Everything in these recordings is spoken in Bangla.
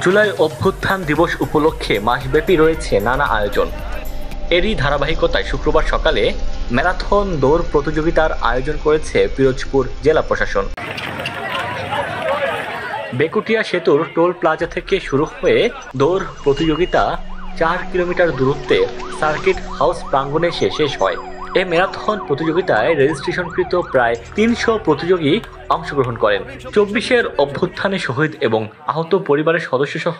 জুলাই অভ্যুত্থান দিবস উপলক্ষে মাসব্যাপী রয়েছে নানা আয়োজন। এরই ধারাবাহিকতায় শুক্রবার সকালে ম্যারাথন দৌড় প্রতিযোগিতার আয়োজন করেছে পিরোজপুর জেলা প্রশাসন। বেকুটিয়া সেতুর টোল প্লাজা থেকে শুরু হয়ে দৌড় প্রতিযোগিতা 4 কিলোমিটার দূরত্বে সার্কিট হাউস প্রাঙ্গণে এসে শেষ হয়। এই ম্যারাথন প্রতিযোগিতায় রেজিস্ট্রেশনকৃত প্রায় 300 প্রতিযোগী অংশগ্রহণ করেন। 24-এর অভ্যুত্থানে শহীদ এবং আহত পরিবারের সদস্যসহ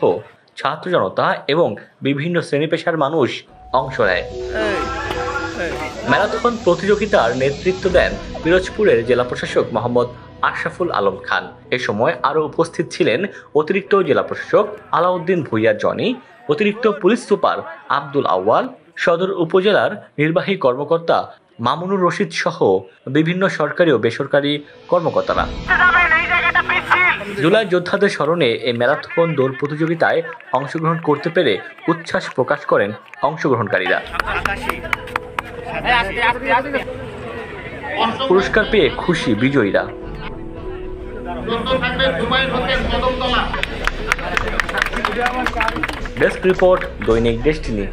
ছাত্র জনতা এবং বিভিন্ন শ্রেণী পেশার মানুষ অংশ নেয়। ম্যারাথন প্রতিযোগিতার নেতৃত্ব দেন পিরোজপুরের জেলা প্রশাসক মোহাম্মদ আশরাফুল আলম খান। এ সময় আরও উপস্থিত ছিলেন অতিরিক্ত জেলা প্রশাসক আলাউদ্দিন ভূঁইয়া জনি, অতিরিক্ত পুলিশ সুপার আব্দুল আউয়াল, সদর উপজেলার নির্বাহী কর্মকর্তা মামুনুর রশিদ সহ বিভিন্ন সরকারি ও বেসরকারি কর্মকর্তারা। জুলাই যোদ্ধাদের স্মরণে এই ম্যারাথন দৌড় প্রতিযোগিতায় অংশগ্রহণ করতে পেরে উচ্ছ্বাস প্রকাশ করেন অংশগ্রহণকারীরা। পুরস্কার পেয়ে খুশি বিজয়ীরা। ডেস্ক রিপোর্ট, দৈনিক ডেস্টিনি।